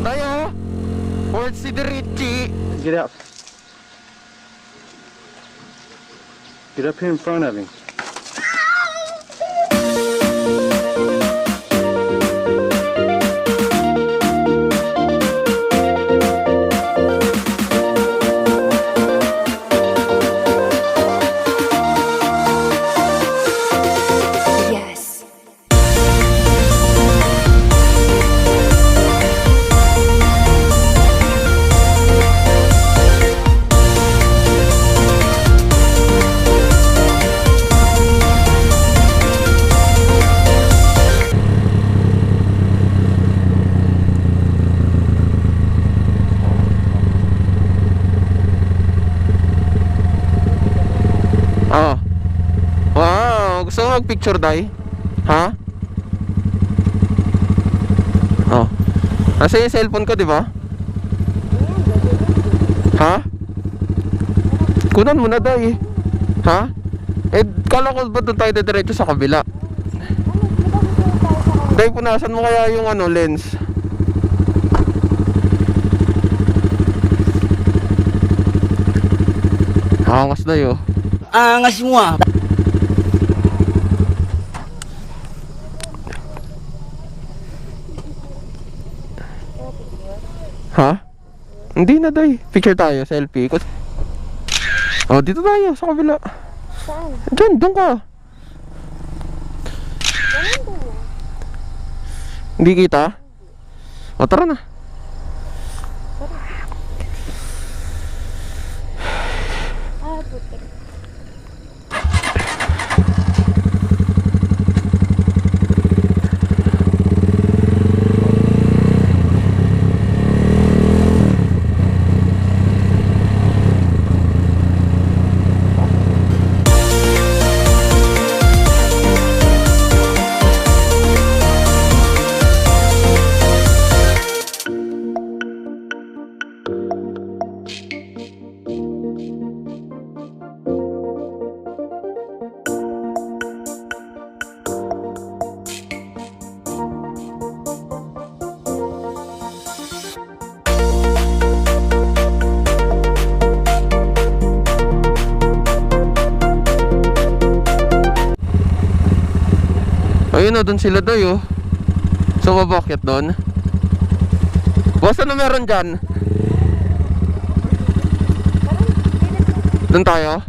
Tayo! Fort Siderichi! Get up. Get up here in front of him. Oh. Wow, gusto mo mag-picture, Day? Ha? Oh. Nasa yung cellphone ko, di ba? Ha? Kunan mo na, Day. Ha? Eh, kala ko ba doon tayo diretso sa kabila? Day, punasan mo kaya yung ano, lens. Angas, Day, oh. Angas mo ah. Ha? Hindi na, Day. Picture tayo, selfie. Oh, dito tayo, sa kabila. Saan? Diyan, doon ka. Ganun doon. Hindi kita? O, tara na. Ah, putik. Ayun na, doon sila, Day, oh. So, mabakit doon. Boss, ano meron dyan? Doon tayo?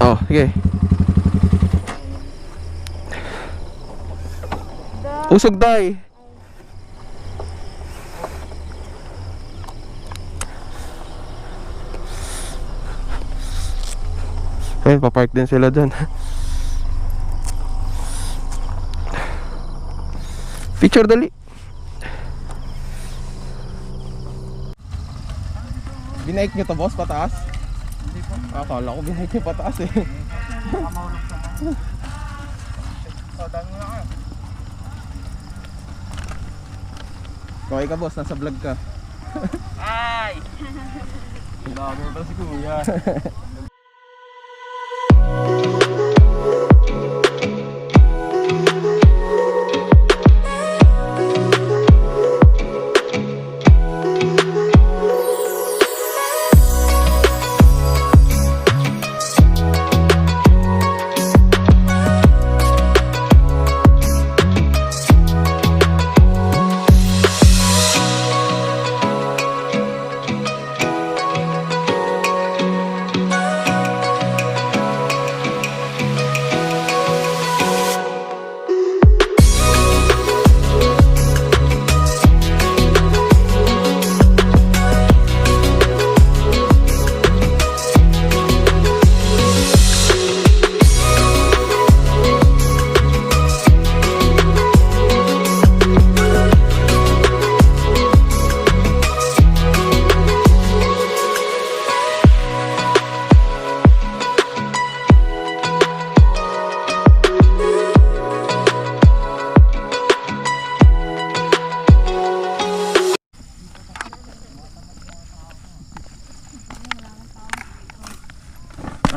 Oh, sige. Usog, Day. Ayun, papark din sila dun. Picture dali. Binaik nyo to, boss, pataas? Hindi po. Akala ko binaik nyo pataas eh. Okay ka, boss, nasa vlog ka. Ay! Vlogger pa si Kuya.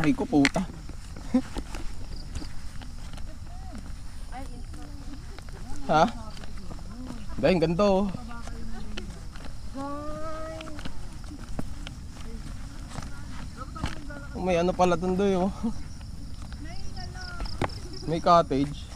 Aray ko, puta. Ha? Dahil ganito oh. May ano pala dun doy oh. May cottage.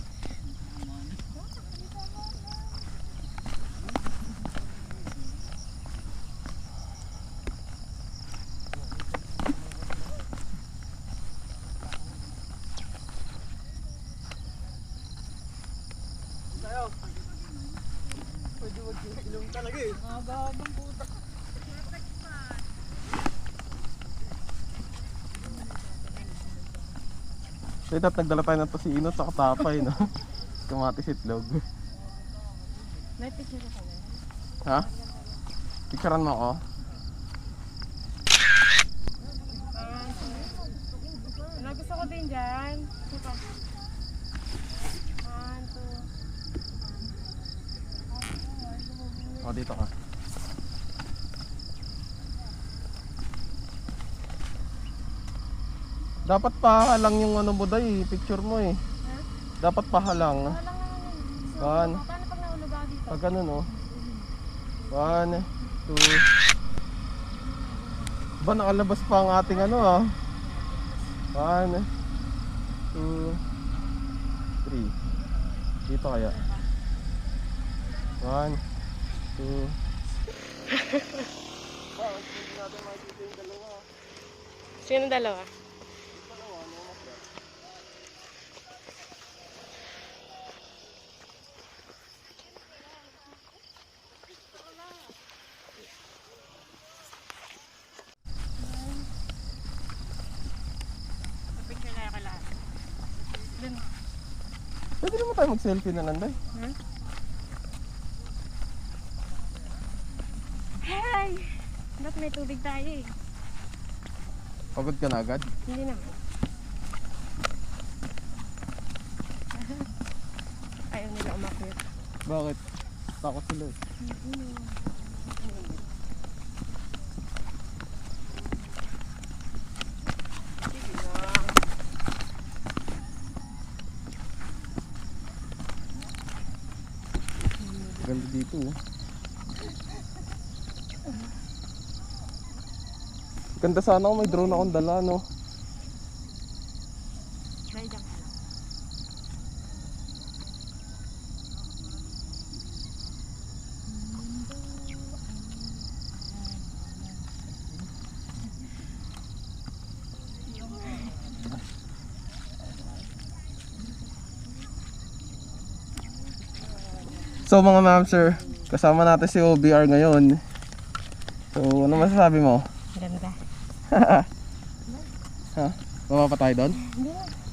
So ito, nagdala tayo ng tosino sa katapay, no? Kamatis itlog. May picture ka pala. Ha? Picturean mo ako? Ano gusto ko din dyan? Suka. 1, 2. O, dito ka. Dapat pahalang yung ano mo day, picture mo eh. Dapat pahalang. Wala nga naman. So, One. paano pag naulog ako dito? Pag ganun oh. 1, 2. Ba nakalabas pa ang ating ano ah. 1, 2, 3. Dito kaya. 1, 2. Sino dalawa? Picture na ako lahat. Dun. Pwede naman tayo mag-selfie na lang day. Hey! Ba't may tubig tayo eh? Pagod ka na agad? Hindi naman. Ayaw nila umakyat. Bakit? Takot sila eh. Ganda dito oh. Ganda sana kung may drone akong dala no. Try dyan ka lang. So mga ma'am sir, kasama natin si OBR ngayon. So ano masasabi mo? Ganda. Ha? Baba pa tayo doon? Hindi na.